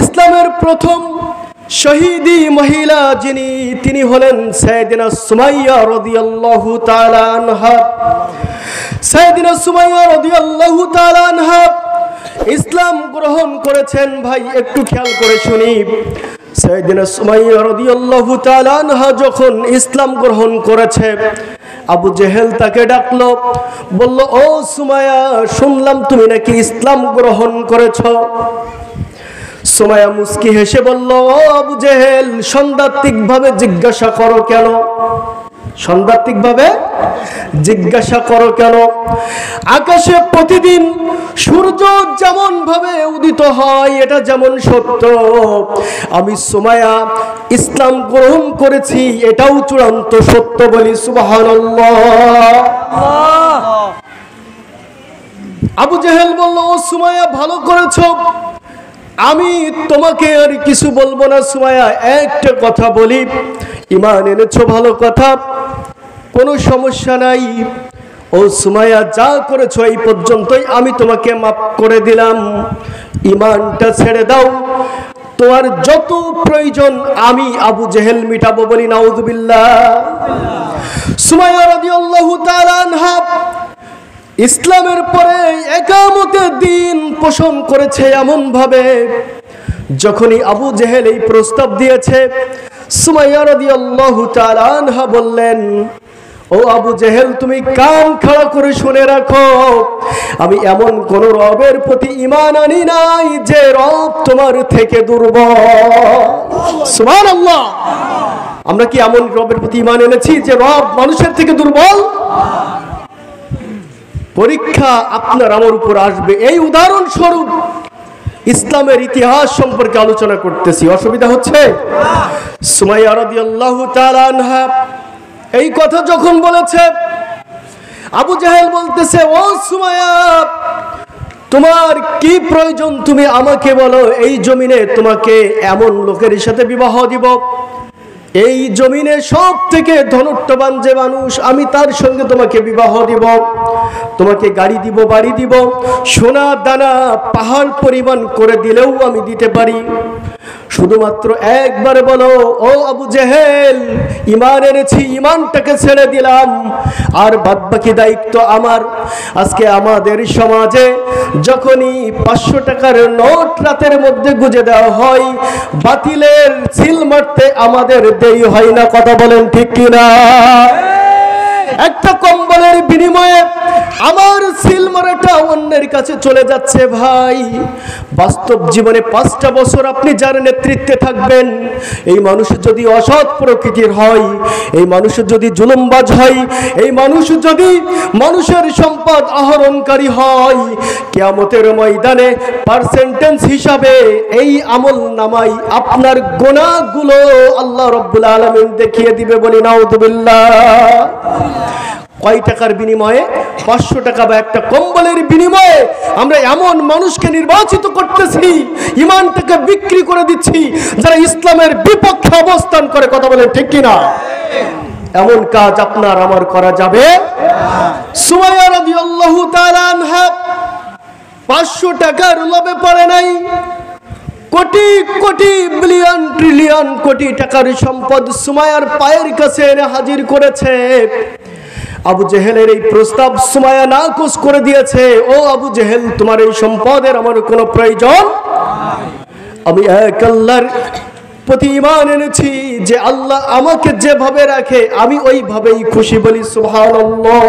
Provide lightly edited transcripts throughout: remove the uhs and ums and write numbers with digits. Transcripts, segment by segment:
ইসলামের প্রথম শহীদি মহিলা যিনি তিনি হলেন সাইয়েদিনা সুমাইয়া রাদিয়াল্লাহু তাআলা আনহা। সাইয়েদিনা সুমাইয়া রাদিয়াল্লাহু তাআলা আনহা ইসলাম গ্রহণ করেছেন। ভাই একটু খেয়াল করে শুনি, সাইয়েদিনা সুমাইয়া রাদিয়াল্লাহু তাআলা আনহা যখন ইসলাম গ্রহণ করেছে, আবু জেহেল তাকে ডাকলো, বলল, ও সুমাইয়া, শুনলাম তুমি নাকি ইসলাম গ্রহণ করেছো। সুমাইয়া মুস্কি হেসে বলল, ও আবু জেহেল, সাংঘাতিকভাবে জিজ্ঞাসা করো কেন? সাংঘাতিকভাবে জিজ্ঞাসা করো কেন? আকাশে প্রতিদিন সূর্য যেমন ভাবে উদিত হয়, এটা যেমন সত্য, আমি সুমাইয়া ইসলাম গ্রহণ করেছি, এটাও চূড়ান্ত সত্য। বলি সুবহানাল্লাহ। আবু জেহেল বলল, ও সুমাইয়া, ভালো করেছো, আমি তোমাকে আর কিছু বলবো না। সুমাইয়া, একটা কথা বলি, ঈমান এনেছো, ভালো কথা, কোনো সমস্যা নাই। ও সুমাইয়া, যা করেছো এই পর্যন্তই, আমি তোমাকে মাফ করে দিলাম, ঈমানটা ছেড়ে দাও, তোমার যত প্রয়োজন আমি আবু জেহেল মিটাবো। বলি নাউযুবিল্লাহ। সুমাইয়া রাদিয়াল্লাহু তাআলা আনহা ইসলামের পরে একামতের দিন পোষণ করেছে এমন ভাবে, যখনই আবু জেহেল এই প্রস্তাব দিয়েছে, সুমাইয়া রাদিয়াল্লাহু তাআলা আনহা বললেন, ও আবু জেহেল, তুমি কান খাড়া করে শুনে রাখো, আমি এমন কোন রবের প্রতি ঈমান আনি নাই যে রব তোমার থেকে দুর্বল। সুবহানাল্লাহ। আমরা কি এমন রবের প্রতি ঈমান এনেছি যে রব মানুষের থেকে দুর্বল? পরীক্ষা আপনার আমার উপর আসবে। এই উদাহরণস্বরূপ ইসলামের ইতিহাস সম্পর্কে আলোচনা করতেছি, অসুবিধা হচ্ছে? সুমাইয়া রাদিয়াল্লাহু তাআলা আনহা এই কথা যখন বলেছে, আবু জেহেল বলতেছে, ও সুমাইয়া, তোমার কি প্রয়োজন তুমি আমাকে বলো, এই জমিনে তোমাকে এমন লোকের সাথে বিবাহ দিব, এই জমিনে সব থেকে ধনট্টবান যে মানুষ, আমি তার সঙ্গে তোমাকে বিবাহ দিব, তোমাকে গাড়ি দিব, বাড়ি দিব, সোনা দানা পাহাড় পরিমাণ করে দিলেও আমি দিতে পারি, শুধুমাত্র একবার বলো, ও আবু জেহেল, ঈমান এনেছি, ঈমানটাকে ছেড়ে দিলাম, আর বাদবাকি দায়িত্ব আমার। আজকে আমাদের সমাজে যখনই 500 টাকার নোট রাতের মধ্যে গুজে দেওয়া হয়, বাতিলের সিল মারতে আমাদের দেরি হয় না। কথা বলেন ঠিক কিনা? একটা কম্বলের বিনিময়ে আমার সিল মারাটা অন্যের কাছে চলে যাচ্ছে। ভাই, বাস্তব জীবনে 5টা বছর আপনি যার নেতৃত্বে থাকবেন, এই মানুষ যদি অসৎ প্রকৃতির হয়, এই মানুষ যদি জুলুমবাজ হয়, এই মানুষ যদি মানুষের সম্পদ আহরণকারী হয়, কিয়ামতের ময়দানে পার্সেন্টেজ হিসাবে এই আমল নামাই আপনার গুনাহগুলো আল্লাহ রাব্বুল আলামিন দেখিয়ে দিবে। বলি নাউযুবিল্লাহ। কয় টাকার বিনিময়ে? 500 টাকা বা একটা কম্বলের বিনিময়ে আমরা এমন মানুষকে নির্বাচিত করতেছি, ঈমানটাকে বিক্রি করে দিচ্ছি, যারা ইসলামের বিপক্ষে অবস্থান করে। কথা বলেন ঠিক কিনা? এমন কাজ আপনার আমার করা যাবে? সুমাইয়া রাদিয়াল্লাহু তাআলা আনহা 500 টাকার লোভে পড়ে নাই, কোটি কোটি বিলিয়ন ট্রিলিয়ন কোটি টাকার সম্পদ সুমাইয়ার পায়ের কাছে এনে হাজির করেছে। আবু জেহেলের এই প্রস্তাব সুমাইয়া নাকচ করে দিয়েছে। ও আবু জেহেল, তোমার এই সম্পদের আমার কোনো প্রয়োজন নাই, আমি এক আল্লাহর প্রতি ঈমান এনেছি, যে আল্লাহ আমাকে যেভাবে রাখে আমি ওইভাবেই খুশি। বলি সুবহানাল্লাহ।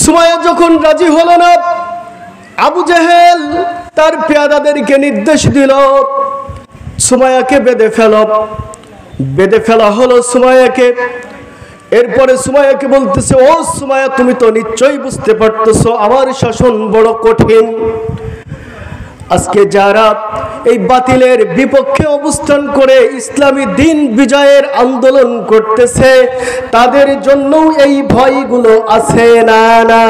সুমাইয়া যখন রাজি হলো না, আবু জেহেল তার পেয়াদাদেরকে নির্দেশ দিল, সুমাইয়াকে বেঁধে ফেলো। বেঁধে ফেলা হলো সুমাইয়াকে। এরপরে সুমাইয়াকে বলতেছে, ও সুমাইয়া, তুমি তো নিশ্চয়ই বুঝতে পারতেছো আমার শাসন বড় কঠিন। আজকে যারা এই বাতিলের বিপক্ষে অবস্থান করে ইসলামী দিন বিজয়ের আন্দোলন করতেছে, তাদের জন্য এই ভয়গুলো আছে না? না,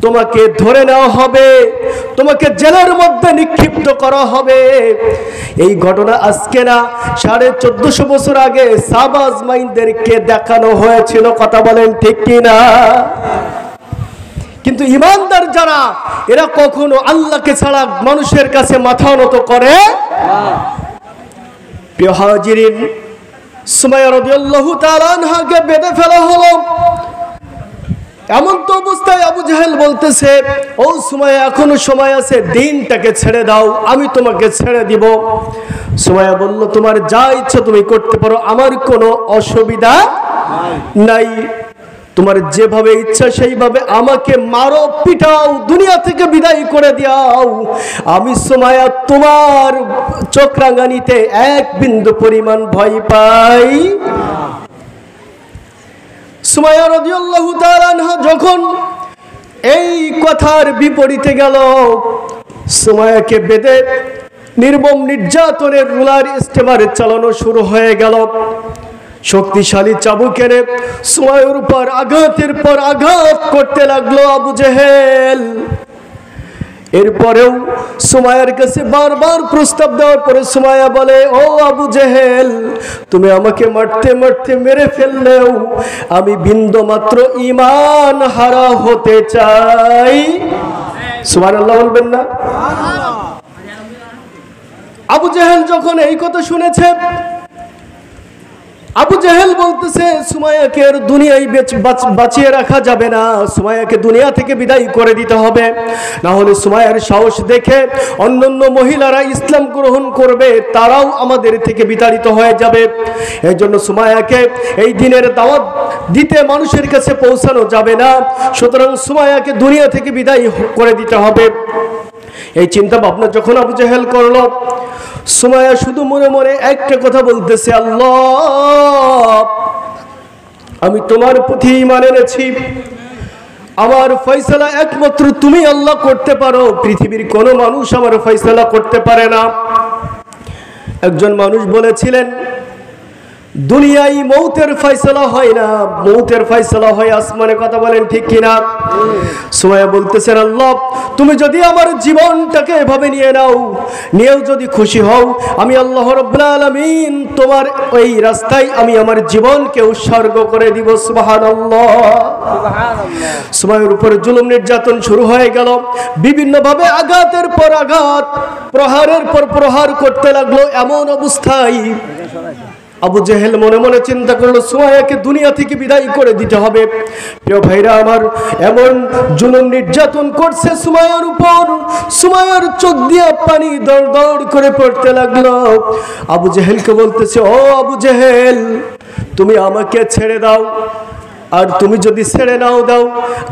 তোমাকে ধরে নেওয়া হবে, তোমাকে জেলের মধ্যে নিক্ষিপ্ত করা হবে। এই ঘটনা আজকে না, 1450 বছর আগে সাবাজ মাইনদেরকে দেখানো হয়েছিল। কথা বলেন ঠিক কিনা? কিন্তু ঈমানদার যারা, এরা কখনো আল্লাহকে ছাড়া মানুষের কাছে মাথা নত করে না। প্রিয় হাজিরিন, সুমাইয়া রাদিয়াল্লাহু তাআলা আনহাকে বেঁধে ফেলা হলো। এমন তো অবস্থায় আবু জাহেল বলতেছে, ও সুমাইয়া, এখনো সময় আছে, দিনটাকে ছেড়ে দাও, আমি তোমাকে ছেড়ে দিব। সুমাইয়া বলল, তোমার যা ইচ্ছা তুমি করতে পারো, আমার কোনো অসুবিধা নাই, তোমার যেভাবে ইচ্ছা সেইভাবে আমাকে মারো, পিটাও, দুনিয়া থেকে বিদায় করে দাও, আমি সুমাইয়া তোমার চোখ রাঙানিতে এক বিন্দু পরিমাণ ভয় পাই। সুমাইয়া রাদিয়াল্লাহু তাআলা আনহা যখন এই কথার বিপরীতে গেল, সুমাইয়াকে বেঁধে নির্মম নির্যাতনের রুলার স্টিমার চালানো শুরু হয়ে গেল। শক্তিশালী চাবুকের সুমাইয়ার উপর আঘাতের পর আঘাত করতে লাগলো আবু জেহেল। এরপরেও সুমাইয়ার কাছে বারবার প্রস্তাব দেওয়ার পরে সুমাইয়া বলে, ও আবু জেহেল, তুমি আমাকে মারতে মারতে মেরে ফেললেও আমি বিন্দু মাত্র ঈমান হারা হতে চাই। সুবহানাল্লাহ বলবেন না? আবু জেহেল যখন এই কথা শুনেছে, আবু জেহেল বলতেছে, সুমাইয়াকে আর দুনিয়ায় বাঁচিয়ে রাখা যাবে না, সুমাইয়াকে দুনিয়া থেকে বিদায় করে দিতে হবে, না হলে সুমাইয়ার সাহস দেখে অন্যান্য মহিলারা ইসলাম গ্রহণ করবে, তারাও আমাদের থেকে বিতাড়িত হয়ে যাবে। এই জন্য সুমাইয়াকে এই দিনের দাওয়াত দিতে মানুষের কাছে পৌঁছানো যাবে না, সুতরাং সুমাইয়াকে দুনিয়া থেকে বিদায় করে দিতে হবে। এই চিন্তা ভাবনা যখন আবু জেহেল করলো, সুমাইয়া শুধু মনে মনে একটা কথা বলতেছে, আল্লাহ, আমি তোমার প্রতি ঈমান এনেছি, আমার ফয়সালা একমাত্র তুমি আল্লাহ করতে পারো, পৃথিবীর কোনো মানুষ আমার ফয়সালা করতে পারে না। একজন মানুষ বলেছিলেন, দুনিয়ায় মৌতের ফয়সালা হয় না, মৌতের ফয়সালা হয় আসমানে। কথা বলেন ঠিক কিনা? সুমাইয়া বলতেছেন, আল্লাহ, তুমি যদি আমার জীবনটাকে এভাবে নিয়েও যদি খুশি হও, আমি আল্লাহ রাব্বুল আলামিন তোমার ওই রাস্তায় আমি আমার জীবনকে উৎসর্গ করে দিব। সুবহানাল্লাহ। সুমাইয়ার উপর জুলুম নির্যাতন শুরু হয়ে গেল, বিভিন্ন ভাবে আঘাতের পর আঘাত, প্রহারের পর প্রহার করতে লাগলো। এমন অবস্থায় আবু জেহেল মনে মনে চিন্তা করলো, সুমাইয়াকে দুনিয়া থেকে বিদায় করে দিতে হবে। প্রিয় ভাইরা আমার, এমন জুলুম নির্যাতন করছে সুমাইয়ার উপর, সুমাইয়ার চোখ দিয়ে পানি দড় দড় করে পড়তে লাগলো। আবু জেহেলকে বলতেছে, ও আবু জেহেল, তুমি আমাকে ছেড়ে দাও, আর তুমি যদি ছেড়ে নাও দাও,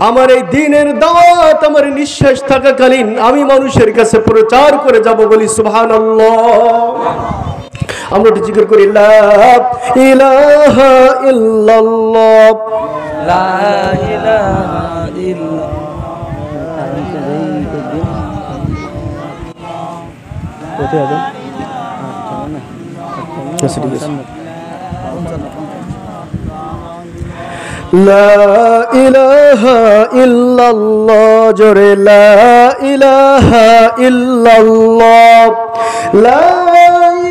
আমার এই দ্বীনের দাওয়াত আমার নিঃশ্বাস থাকাকালীন আমি মানুষের কাছে প্রচার করে যাব। বলি সুবহানাল্লাহ। আমরা একটু জিকির করি, লা ইলাহা ইল্লাল্লাহ, লা ইলাহা ইল্লাল্লাহ, জোরে লা ইলাহা ইল্লাল্লাহ, লা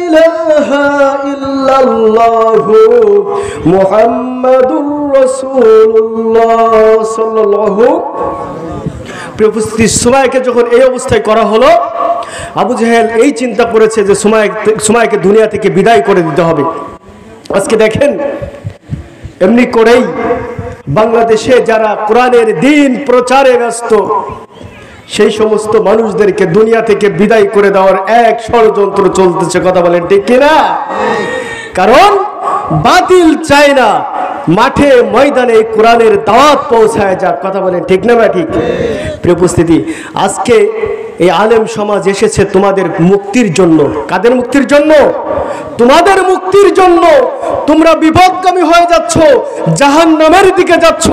ইলাহা ইল্লাল্লাহু মুহাম্মাদুর রাসূলুল্লাহ সাল্লাল্লাহু। প্রিয় উপস্থিতি, সুমাইয়াকে যখন এই অবস্থায় করা হলো, আবু জেহেল এই চিন্তা করেছে যে সুমাইয়াকে দুনিয়া থেকে বিদায় করে দিতে হবে। আজকে দেখেন, এমনি করেই বাংলাদেশে যারা কোরআনের দ্বীন প্রচারে ব্যস্ত, সেই সমস্ত মানুষদেরকে দুনিয়া থেকে বিদায় করে দেওয়ার এক ষড়যন্ত্র চলতেছে। কথা বলেন ঠিক কিনা? কারণ বাতিল চায় না মাঠে ময়দানে কোরআনের দাওয়াত পৌঁছায় যাক। কথা বলেন ঠিক না? ঠিক। প্রিয় উপস্থিতি, আজকে এই আলেম সমাজ এসেছে তোমাদের মুক্তির জন্য। কাদের মুক্তির জন্য? তোমাদের মুক্তির জন্য। তোমরা বিপদগামী হয়ে যাচ্ছ, জাহান্নামের দিকে যাচ্ছ।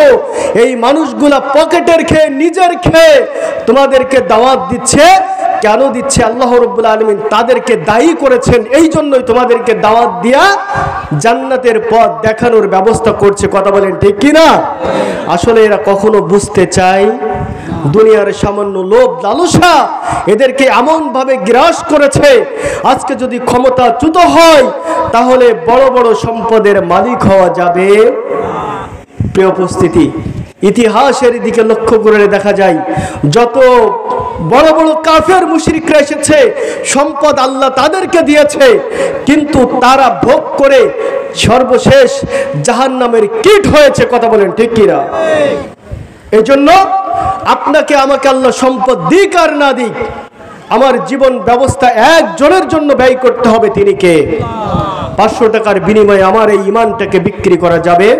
এই মানুষগুলা পকেটের খেয়ে, নিজের খেয়ে তোমাদেরকে দাওয়াত দিচ্ছে। কেন দিচ্ছে? আল্লাহ রাব্বুল আলামিন তাদেরকে দায়ী করেছেন, এই জন্যই তোমাদেরকে দাওয়াত দিয়া জান্নাতের পথ দেখানোর ব্যবস্থা করছে। কথা বলেন ঠিক কিনা? আসলে এরা কখনো বুঝতে চায়? দুনিয়ার সামান্য লোভ লালসা এদেরকে এমন ভাবে গ্রাস করেছে, আজকে যদি ক্ষমতাচ্যুত হয় তাহলে বড় বড় সম্পদের মালিক হওয়া যাবে। প্রিয় উপস্থিতি, ইতিহাসের দিকে লক্ষ্য করে দেখা যায় যত বড় বড় কাফের মুশরিকরা এসেছে, সম্পদ আল্লাহ তাদেরকে দিয়েছে, কিন্তু তারা ভোগ করে সর্বশেষ জাহান্নামের কীট হয়েছে। কথা বলেন ঠিক কিনা? এই জন্য আপনাকে আমাকে আল্লাহ সম্পদ দিক আর না দিক, আমার জীবন ব্যবস্থা একজনের জন্য ব্যয় করতে হবে। তিনি কে? 500 টাকার বিনিময়ে আমার এই ঈমানটাকে বিক্রি করা যাবে?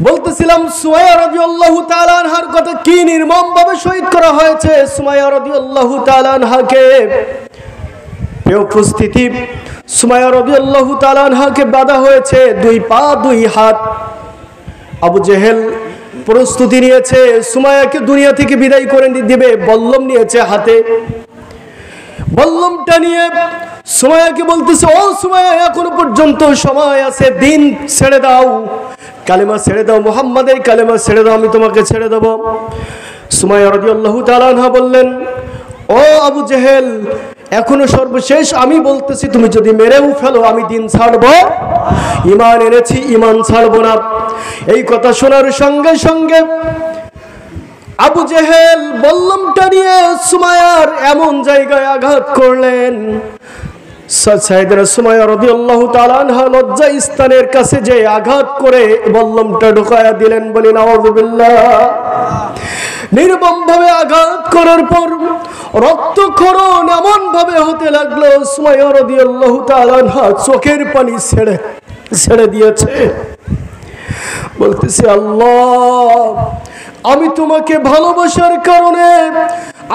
বলতেছিলাম সুমাইয়া রাদিয়াল্লাহু তাআলা আনহার কথা কি নির্মমভাবে শহীদ করা হয়েছে। সুমাইয়া রাদিয়াল্লাহু তাআলা আনহাকে উপস্থিতি, সুমাইয়া রাদিয়াল্লাহু তাআলা আনহাকে বাঁধা হয়েছে 2 পা 2 হাত। আবু জেহেল প্রস্তুতি নিয়েছে সুমাইয়াকে দুনিয়া থেকে বিদায় করে দিবে, বল্লম নিয়েছে হাতে। বল্লমটা নিয়ে সুমাইয়াকে বলতেছে, ও সুমাইয়া, এখনো পর্যন্ত সময় আছে, দিন ছেড়ে দাও, কালেমা ছেড়ে দাও, মুহাম্মাদের কালেমা ছেড়ে দাও, আমি তোমাকে ছেড়ে দেব। সুমাইয়া রাদিয়াল্লাহু তাআলা আনহা বললেন, ও আবু জেহেল, এখনো সর্বশেষ আমি বলতেছি, তুমি যদি মেরেও ফেলো আমি দিন ছাড়বো, ঈমান এনেছি, ঈমান ছাড়বো না। এই কথা শোনার সঙ্গে সঙ্গে আবু জেহেল বল্লমটা নিয়ে সুমাইয়ার এমন জায়গায় আঘাত করলেন, সাইয়েদনা সুমাইয়া রাদিয়াল্লাহু তাআলা আনহা লজ্জা স্থানের কাছে যে আঘাত করে বল্লমটা ঢোকায়া দিলেন। বলি নাউযুবিল্লাহ। নির্মমভাবে আঘাত করার পর রক্তক্ষরণ এমন ভাবে হতে লাগলো, সুমাইয়া রাদিয়াল্লাহু তাআলা আনহা চোখের পানি ছেড়ে দিয়েছে। বলতেছে, আল্লাহ, আমি তোমাকে ভালোবাসার কারণে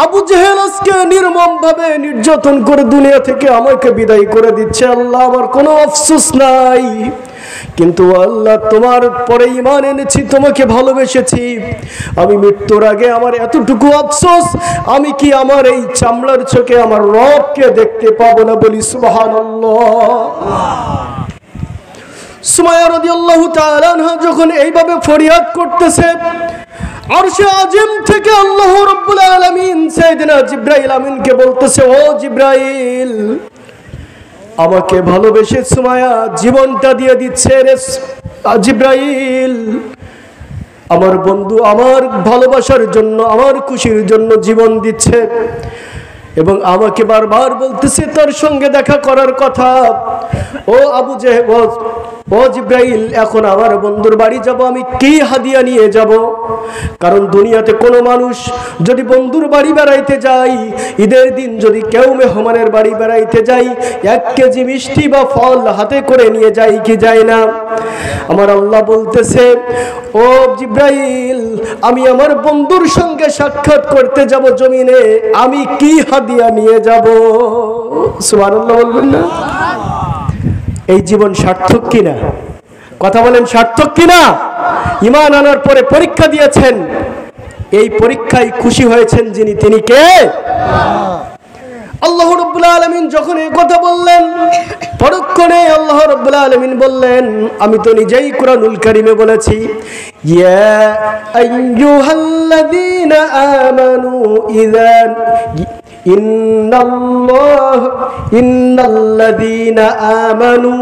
আবু জেহেল আজকে নির্মমভাবে নির্যাতন করে দুনিয়া থেকে আমাকে বিদায় করে দিচ্ছে। আল্লাহ, আমার কোনো আফসোস নাই, কিন্তু আল্লাহ তোমার পরে ঈমান এনেছি, তোমাকে ভালোবেসেছি। আমি মৃত্যুর আগে আমার এতটুকু আফসোস, আমি কি আমার এই চামড়ার চোখে আমার রবকে দেখতে পাবো না? বলি সুবহানাল্লাহ। সুমাইয়া রাদিয়াল্লাহু তাআলা আনহা যখন এইভাবে ফরিয়াদ করতেছে, আরশে আজিম থেকে আল্লাহ রাব্বুল আলামিন সাইয়েদনা জিবরাইল আমিনকে বলতেছে, ও জিবরাইল, আমাকে ভালোবেসে সুমাইয়া জীবনটা দিয়ে দিচ্ছে রে জিবরাইল। আমার বন্ধু আমার ভালোবাসার জন্য, আমার খুশির জন্য জীবন দিচ্ছে এবং আমাকে বারবার বলতেছে তার সঙ্গে দেখা করার কথা। ও আবু জেহেল, ও জিবরাইল, এখন আমার বন্ধুর বাড়ি যাব, আমি কি হাদিয়া নিয়ে যাব? কারণ দুনিয়াতে কোনো মানুষ যদি বন্ধুর বাড়ি বেড়াইতে যায়, ঈদের দিন যদি কেউ মেহমানের বাড়ি বেড়াইতে যায়, 1 কেজি মিষ্টি বা ফল হাতে করে নিয়ে যায় কি যায় না? আমার আল্লাহ বলতেছে, ও জিবরাইল, আমি আমার বন্ধুর সঙ্গে সাক্ষাৎ করতে যাব জমিনে, আমি কি হাদিয়া নিয়ে যাব? সুবহানাল্লাহ বলবেন না? এই জীবন সার্থক কিনা? কথা বলেন, সার্থক কিনা? ঈমান আনার পরে পরীক্ষা দিয়েছেন, এই পরীক্ষায় খুশি হয়েছেন যিনি, তিনি কে? আল্লাহ রাব্বুল আলামিন যখন এই কথা বললেন, পরক্ষণে আল্লাহ রাব্বুল আলামিন বললেন, আমি তো নিজেই কুরআনুল কারীমে বলেছি, ইয়া আইয়ুহাল্লাযীনা আমানু ইযা ইন্নাল্লাযীনা আমানু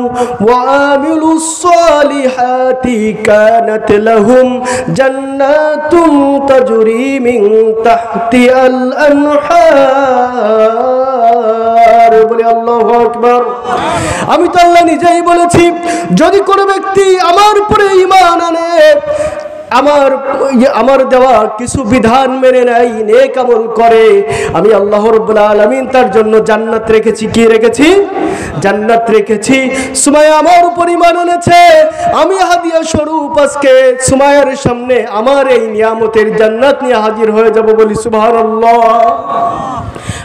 ওয়া আমিলুস সালিহাতি কানাত লাহুম জান্নাতুন তাজরি মিন তাহতিহাল আনহার। বলি আল্লাহু আকবার। আমি তো আল্লাহ নিজেই বলেছি, যদি কোনো ব্যক্তি আমার উপরে ঈমান আনে, আমার দেওয়া কিছু বিধান মেনে নেয়, নেক আমল করে, আমি আল্লাহ রাব্বুল আলামিন তার জন্য জান্নাত রেখেছি। কি রেখেছি? জান্নাত রেখেছি। সুমাইয়া আমার উপর ঈমান এনেছে, আমি হাদিয়া স্বরূপ আজকে সুমাইয়ার সামনে আমার এই নিয়ামতের জান্নাত নিয়ে হাজির হয়ে যাব। বলি সুবহানাল্লাহ।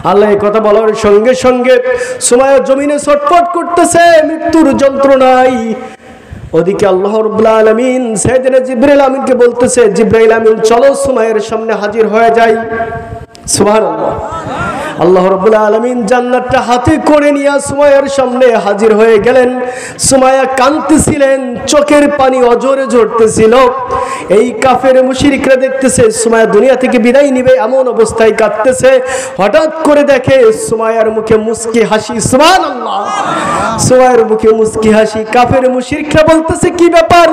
আল্লাহ এই কথা বলার সঙ্গে সঙ্গে সুমাইয়া জমিনে ছটফট করতেছে মৃত্যুর যন্ত্রণায়। ওদিকে আল্লাহ রাব্বুল আলামিন সাইয়েদনা জিবরাইল আমিনকে বলতেছে, জিবরাইল আমিন চলো সুমাইয়ার সামনে হাজির হয়ে যাই। সুবহানাল্লাহ। আল্লাহ রাব্বুল আলামিন জান্নাতটা হাতে করে নিয়ে সুমাইয়ার সামনে হাজির হয়ে গেলেন। সুমাইয়া কাঁদতেছিলেন, চোখের পানি অজরে ঝরতেছিল। এই কাফের মুশরিকরা দেখতেছে সুমাইয়া দুনিয়া থেকে বিদায় নিবে, এমন অবস্থায় কাঁদতেছে। হঠাৎ করে দেখে সুমাইয়ার মুখে মুস্কি হাসি। সুবহানাল্লাহ। সুমাইয়ার মুখে মুস্কি হাসি। কাফের মুশরিকরা বলতেছে কি ব্যাপার,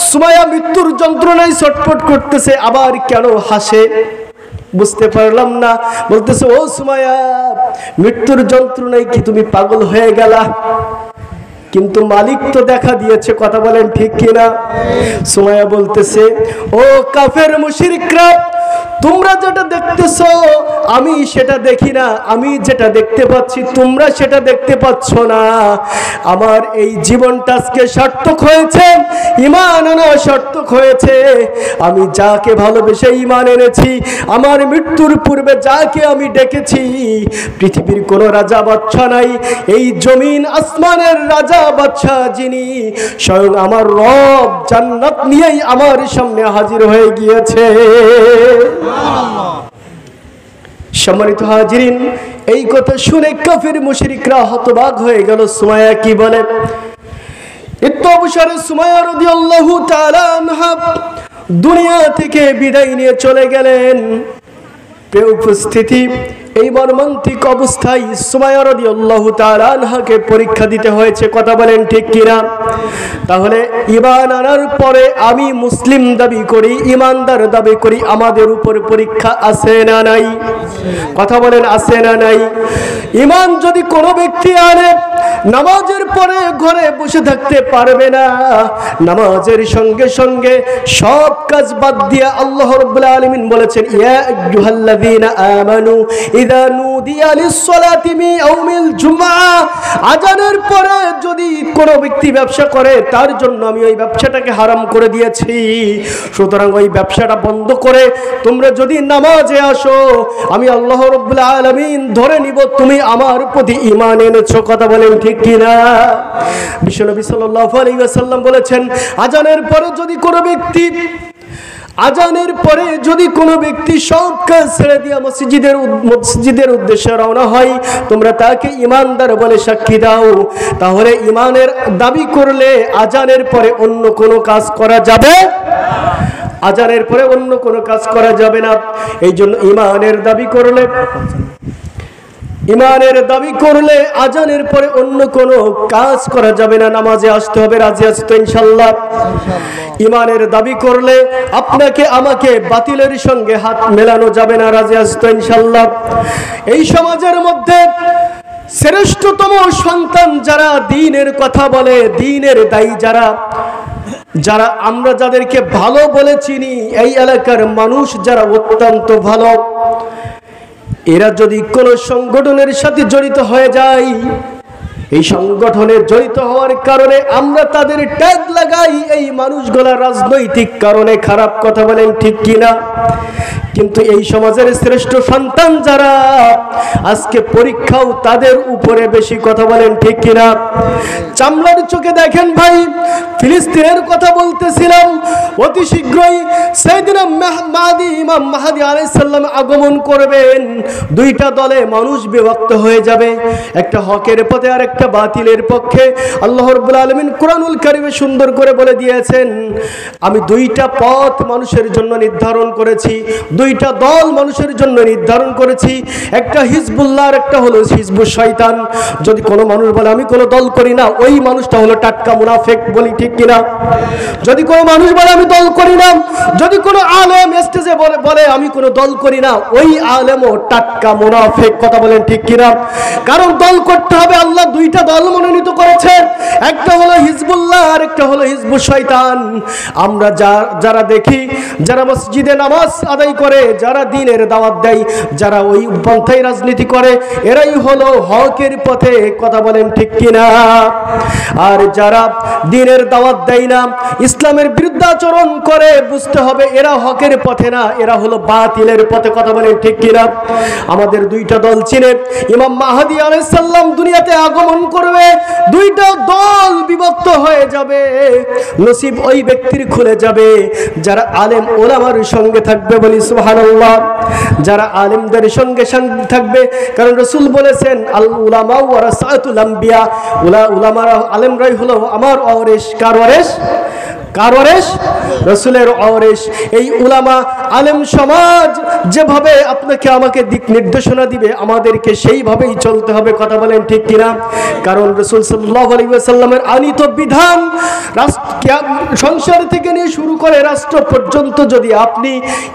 সুমাইয়া মৃত্যুর যন্ত্রণায় ছটফট করতেছে, আবার কেন হাসে বুঝতে পারলাম না। বলতেছে ও সুমাইয়া, মৃত্যুর যন্ত্রণায় কি তুমি পাগল হয়ে গেলা? কিন্তু মালিক তো দেখা দিয়েছে, কথা বলেন ঠিক কিনা? সুমাইয়া বলতেছে ও কাফের মুশরিকরা, তোমরা যেটা দেখতেছো আমি সেটা দেখি না, আমি যেটা দেখতে পাচ্ছি তোমরা সেটা দেখতে পাচ্ছ না। আমার এই জীবনটা আজকে সার্থক হয়েছে, ঈমান আনা সার্থক হয়েছে। আমি যাকে ভালোবেসে ঈমান এনেছি, আমার মৃত্যুর পূর্বে যাকে আমি ডেকেছি, পৃথিবীর কোনো রাজা বাদশা নাই, এই জমিন আসমানের রাজা বাদশা যিনি, স্বয়ং আমার রব জান্নাত নিয়েই আমার সামনে হাজির হয়ে গিয়েছে। সম্মানিত হাজিরিন, এই কথা শুনে কাফির মুশরিকরা হতবাক হয়ে গেল। সুমাইয়া কি বলে? একটু অবসরে সুমাইয়া রাদিয়াল্লাহু তাআলা আনহা দুনিয়া থেকে বিদায় নিয়ে চলে গেলেন। প্রিয় উপস্থিতি, এই মর্মান্তিক অবস্থায় সুমাইয়া রাদিয়াল্লাহু তাআলা আনহাকে পরীক্ষা দিতে হয়েছে, কথা বলেন ঠিক কিনা? তাহলে ঈমান আনার পরে আমি মুসলিম দাবি করি, ঈমানদার দাবি করি, আমাদের উপর পরীক্ষা আছে না নাই? কথা বলেন আছে না নাই? ঈমান যদি কোনো ব্যক্তি আনে, নামাজের পরে ঘরে বসে থাকতে পারবে না, নামাজের সঙ্গে সঙ্গে সব কাজ বাদ দিয়ে আল্লাহ রাব্বুল আলামিন বলেছেন ইয়া আইয়ুহাল্লাযীনা আমানু ইযা নুদিয়া লিস-সালাতি মিন ইয়াউমিল জুমআ, আযানের পরে যদি কোনো ব্যক্তি ব্যবসা করে তার জন্য আমি ওই ব্যবসাটাকে হারাম করে দিয়েছি। সুতরাং ওই ব্যবসাটা বন্ধ করে তোমরা যদি নামাজে আসো, আমি আল্লাহ রাব্বুল আলামিন ধরে নিব তুমি আমার প্রতি ঈমান এনেছো, কথা বলেন ঠিক কিনা? বিশ্বনবী সাল্লাল্লাহু আলাইহি ওয়াসাল্লাম বলেছেন আযানের পরে যদি কোনো ব্যক্তি সব কাজ ছেড়ে দিয়ে মসজিদের উদ্দেশ্যে রওনা হয়, তোমরা তাকে ঈমানদার বলে সাক্ষী দাও। তাহলে ঈমানের দাবি করলে আযানের পরে অন্য কোনো কাজ করা যাবে, আযানের পরে অন্য কোনো কাজ করা যাবে না। এই জন্য ঈমানের দাবি করলে আযানের পরে অন্য কোনো কাজ করা যাবে না, নামাজে আসতে হবে। রাজি আছি তো ইনশাআল্লাহ? ঈমানের দাবি করলে আপনাকে আমাকে বাতিলের সঙ্গে হাত মেলানো যাবে না। রাজি আছি তো ইনশাআল্লাহ? এই সমাজের মধ্যে শ্রেষ্ঠতম সন্তান যারা দ্বীনের কথা বলে, দ্বীনের দায়ী যারা আমরা যাদেরকে ভালো বলে চিনি, এই এলাকার মানুষ যারা অত্যন্ত ভালো, এরা যদি কোনো সংগঠনের সাথে জড়িত হয়ে যায়, এই সংগঠনে জড়িত হওয়ার কারণে আমরা তাদের ট্যাগ লাগাই, এই মানুষগুলা রাজনৈতিক কারণে খারাপ, কথা বলেন ঠিক কিনা? কিন্তু এই সমাজের শ্রেষ্ঠ সন্তান যারা, আজকে পরীক্ষাও তাদের উপরে বেশি, কথা বলেন ঠিক কিনা? চামড়ার চোখে দেখেন ভাই, ফিলিস্তিনের কথা বলতেছিলাম, অতি শীঘ্রই সাইয়েদনা ইমাম মাহদী আলাইহিস সালাম আগমন করবেন। দুইটা দলে মানুষ বিভক্ত হয়ে যাবে, একটা হকের পথে আর একটা বাতিলের পক্ষে। আল্লাহ রাব্বুল আলামিন কুরআনুল কারীমে সুন্দর করে বলে দিয়েছেন, আমি দুইটা পথ মানুষের জন্য নির্ধারণ করেছি, দুইটা দল মানুষের জন্য নির্ধারণ করেছি, একটা হিজবুল্লাহ আর একটা হলো হিজবুশ শয়তান। যদি কোনো মানুষ বলে আমি কোনো দল করি না, ওই মানুষটা হলো টাটকা মুনাফিক, বলি ঠিক কিনা? যদি কোনো মানুষ বলে আমি দল করি না, যদি কোনো আলেম স্টেজে বলে আমি কোনো দল করি না, ওই আলেমও টাটকা মুনাফিক, কথা বলেন ঠিক কিনা? কারণ দল করতে হবে, আল্লাহ দুইটা দল মনোনীত করেছেন, একটা হলো হিজবুল্লাহ আর একটা হলো হিজবুশ শয়তান। আমরা যারা দেখি, যারা মসজিদে নামাজ আদায় করে, যারা দ্বীনের দাওয়াত দেয়, যারা ওই পন্থায় রাজনীতি করে, এরাই হলো হকের পথে, কথা বলেন ঠিক কিনা? আর যারা দ্বীনের দাওয়াত দেয় না, ইসলামের বিরুদ্ধাচরণ করে, বুঝতে হবে এরা হকের পথে না, এরা হলো বাতিলের পথে, কথা বলেন ঠিক কিনা? আমাদের দুইটা দল চিনে, ইমাম মাহদী আলাইহিস সালাম দুনিয়াতে আগমন করবে, দুইটা দল বিভক্ত হয়ে যাবে, নসিব ওই ব্যক্তির খুলে যাবে যারা আলেম ওলামার সঙ্গে থাকবে, বলি সুবহানাল্লাহ। যারা আলেমদের সঙ্গে থাকবে, কারণ রাসূল বলেছেন আল উলামা ওয়ারাসাতুল আম্বিয়া, উলামারা আলেমরাই হলো আমার ওয়ারিস। কার ওয়ারিস? কার ওয়ারিস? রাসূলের ওয়ারিস। এই উলামা আলেম সমাজ যেভাবে আপনাকে আমাকে দিক নির্দেশনা দিবে আমাদেরকে সেইভাবেই চলতে হবে, কথা বলেন ঠিক কিনা? কারণ রাসূল সাল্লাল্লাহু আলাইহি ওয়াসাল্লামের আনিত বিধান সংসার থেকে নিয়ে শুরু করে রাষ্ট্র পর্যন্ত যদি আপনি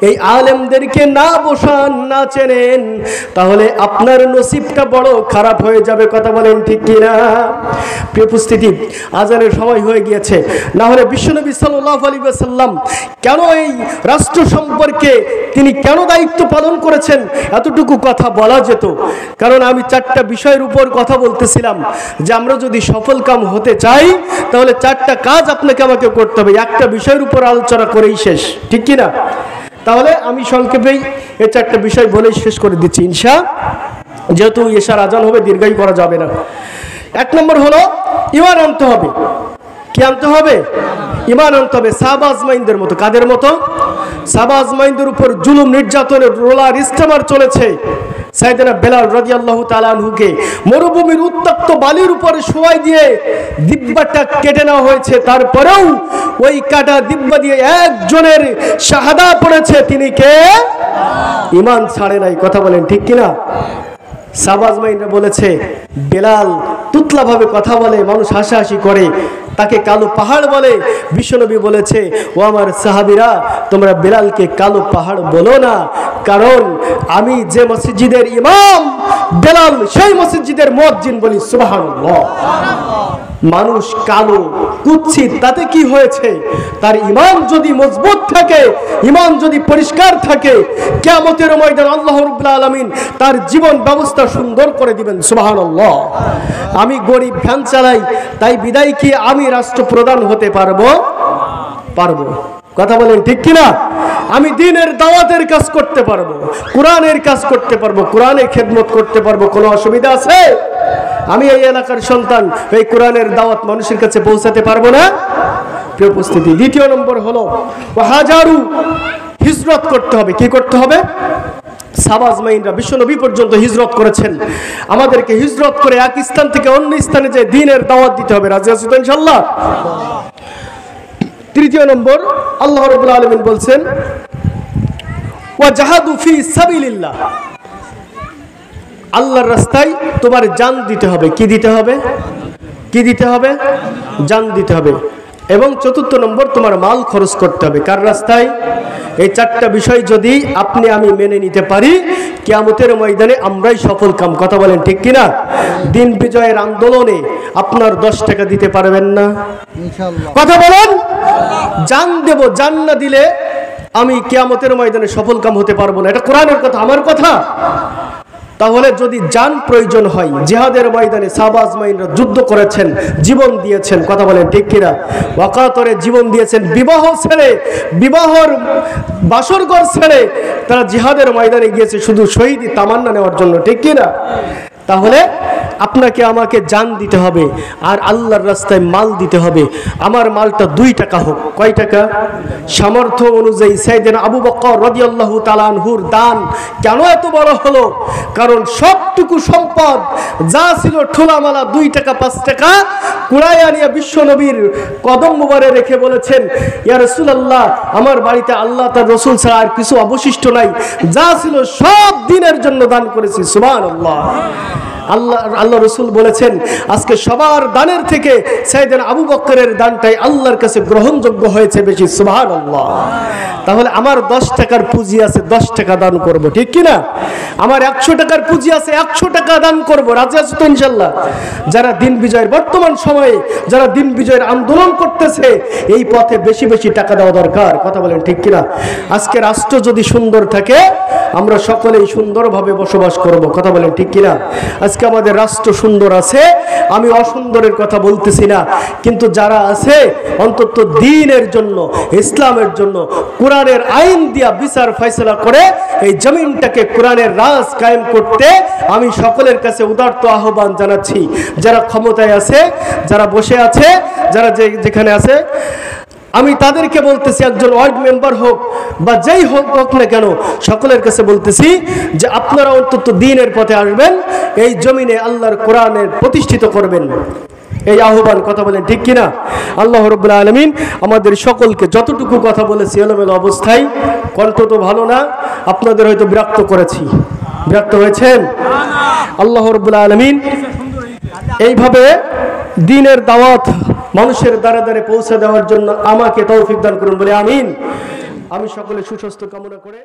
এই আলেমদেরকে না বসান, না চেনেন, তাহলে আপনার নসিবটা বড় খারাপ হয়ে যাবে, কথা বলেন ঠিক কিনা? প্রিয় উপস্থিতি, আজানের সময় হয়ে গিয়েছে, না হলে বিশ্বনবী সাল্লাল্লাহু আলাইহি ওয়াসাল্লাম কেন এই রাষ্ট্র সম্পর্কে তিনি কেন দায়িত্ব পালন করেছেন এতটুকু কথা বলা যেত। কারণ আমি 4টা বিষয়ের উপর কথা বলতেছিলাম যে আমরা যদি সফল কাম হতে চাই তাহলে 4টা কাজ আপনাকে আমাকে করতে হবে, একটা বিষয়ের উপর আলোচনা করেই শেষ, ঠিক কিনা? তাহলে আমি সংক্ষেপেই এই 4টা বিষয় বলেই শেষ করে দিচ্ছি ইনশাআল্লাহ, যেহেতু এশার আজান হবে, দীর্ঘায়ী করা যাবে না। 1 নম্বর হলো ঈমান আনতে হবে। কি আনতে হবে? ঈমান আনতে হবে। সাহাবা আজমাইনদের মতো। কাদের মতো? সাহাবা আজমাইনদের উপর জুলুম নির্যাতনের রোলার স্টিমার চলেছে। সাইয়েদনা বেলাল রাদিয়াল্লাহু তাআলা আনহুকে মরুভূমির উত্তপ্ত বালির উপরে শোয়াই দিয়ে দিব্যাটা কেটে নেওয়া হয়েছে, তারপরেও ওই কাটা দিব্যা দিয়ে একজনের শাহাদা পড়েছে, তিনি কে? ঈমান ছাড়ে নাই, কথা বলেন ঠিক কিনা? সাহাবা আজমাইনরা বলেছে বেলাল তুতলা ভাবে কথা বলে, মানুষ হাসাহাসি করে, তাকে কালো পাহাড় বলে। বিশ্বনবী বলেছে, ও আমার সাহাবীরা, তোমরা বেলালকে কালো পাহাড় বলো না, কারণ আমি যে মসজিদের ইমাম বেলাল সেই মসজিদের মুয়াজ্জিন বলি। সুবহানাল্লাহ। মানুষ কালো কুৎসিত, তাতে কি হয়েছে? তার ঈমান যদি মজবুত থাকে, ঈমান যদি পরিষ্কার থাকে, কিয়ামতের ময়দানে আল্লাহ রাব্বুল আলামিন তার জীবন ব্যবস্থা সুন্দর করে দিবেন। সুবহানাল্লাহ। আমি গরিব ভ্যান চালাই, তাই বিদায় কি আমি রাষ্ট্রপ্রধান হতে পারবো? কথা বলেন ঠিক কিনা? আমি দ্বীনের দাওয়াতের কাজ করতে পারবো, কোরআনের কাজ করতে পারবো, কোরআনের খেদমত করতে পারবো, কোনো অসুবিধা আছে? আমি এই এলাকার সন্তান, এই কোরআনের দাওয়াত মানুষের কাছে পৌঁছাতে পারবো না? প্রিয় উপস্থিতি, 2 নম্বর হলো হাজারু হিজরত করতে হবে। কি করতে হবে? সাহাবা আজমাইনরা বিশ্বনবী পর্যন্ত হিজরত করেছেন, আমাদেরকে হিজরত করে এক স্থান থেকে অন্য স্থানে যে দ্বীনের দাওয়াত দিতে হবে। রাজি আছো তো ইনশাআল্লাহ? 3 নম্বর, আল্লাহ রাব্বুল আলামিন বলছেন ওয়া জাহাদু ফি সাবিলিল্লাহ, আল্লাহর রাস্তায় তোমার জান দিতে হবে। কি দিতে হবে? কি দিতে হবে? জান দিতে হবে। এবং 4 নম্বর, তোমার মাল খরচ করতে হবে। কার রাস্তায়? এই 4টা বিষয় যদি আপনি আমি মেনে নিতে পারি, কিয়ামতের ময়দানে আমরাই সফল কাম। কথা বলেন ঠিক কিনা? দিন বিজয়ের আন্দোলনে আপনার 10 টাকা দিতে পারবেন না, ইনশাআল্লাহ। কথা বলেন। জান দেব, জান না দিলে আমি কিয়ামতের ময়দানে সফল কাম হতে পারবো না। এটা কোরআনের কথা, আমার কথা। তাহলে যদি জান প্রয়োজন হয়, জিহাদের ময়দানে সাহাবা আজমাইনরা যুদ্ধ করেছেন, জীবন দিয়েছেন। কথা বলেন ঠিক কিনা? ওয়াকাতরে জীবন দিয়েছেন, বিবাহ ছেড়ে, বিবাহর বাসরঘর ছেড়ে তারা জিহাদের ময়দানে গিয়েছে শুধু শহীদি তামান্না নেওয়ার জন্য, ঠিক কিনা? তাহলে আপনাকে আমাকে জান দিতে হবে আর আল্লাহর রাস্তায় মাল দিতে হবে। আমার মালটা 2 টাকা হোক। কয় টাকা? সামর্থ্য অনুযায়ী। সাইয়েদনা আবু বকর রাদিয়াল্লাহু তাআলা আনহুর দান কেন এত বড় হলো? কারণ সবটুকু সম্পদ যা ছিল ঠোলামালা 2 টাকা 5 টাকা কুড়াইয়া নিয়ে বিশ্বনবীর কদম মুবারে রেখে বলেছেন, ইয়া রাসূলুল্লাহ, আমার বাড়িতে আল্লাহ তার রাসূল ছাড়া আর কিছু অবশিষ্ট নাই, যা ছিল সব দিনের জন্য দান করেছি। সুবহানাল্লাহ। আল্লাহ রাসূল বলেছেন, আজকে সবার দানের থেকে সাইয়েদনা আবু বকরের দানটাই আল্লাহর কাছে গ্রহণযোগ্য হয়েছে বেশি। সুবহানাল্লাহ। তাহলে আমার 10 টাকার পুঁজি আছে, 10 টাকা দান করব, ঠিক কি না? আমার 100 টাকার পুঁজি আছে, 100 টাকা দান করব। রাজি আছো তো ইনশাআল্লাহ? যারা দিন বিজয়ের বর্তমান সময়ে যারা দিন বিজয়ের আন্দোলন করতেছে, এই পথে বেশি বেশি টাকা দেওয়া দরকার। কথা বলেন ঠিক কি না? আজকে রাষ্ট্র যদি সুন্দর থাকে, আমরা সকলেই সুন্দরভাবে বসবাস করব। কথা বলেন ঠিক কি না? আজকে আমাদের রাষ্ট্র সুন্দর আছে, আমি অসুন্দরের কথা বলতেছি না, কিন্তু যারা আছে অন্তত দ্বীনের জন্য, ইসলামের জন্য কোরআনের আইন দিয়া বিচার ফয়সালা করে এই জমিনটাকে কোরআনের রাজ কায়েম করতে আমি সকলের কাছে উদারত আহ্বান জানাচ্ছি। যারা ক্ষমতায় আছে, যারা বসে আছে, যারা যেখানে আছে, আমি তাদেরকে বলতেছি, একজন ওয়ার্ড মেম্বার হোক বা যেই হোক না কেন, সকলের কাছে বলতেছি যে আপনারা অন্তত দ্বীনের পথে আসবেন, এই জমিনে আল্লাহর কোরআনের প্রতিষ্ঠিত করবেন। এই আহ্বান। কথা বলেন ঠিক কিনা? আল্লাহ রাব্বুল আলামিন আমাদের সকলকে যতটুকু কথা বলেছি এলোমেলো অবস্থায়, কণ্ঠ তো ভালো না, আপনাদের হয়তো বিরক্ত করেছি, বিরক্ত হয়েছেন? আল্লাহ রাব্বুল আলামিন এইভাবে দ্বীনের দাওয়াত মানুষের দ্বারে দ্বারে পৌঁছে দেওয়ার জন্য আমাকে তৌফিক দান করুন বলে আমিন। আমি সকলে সুস্বাস্থ্য কামনা করে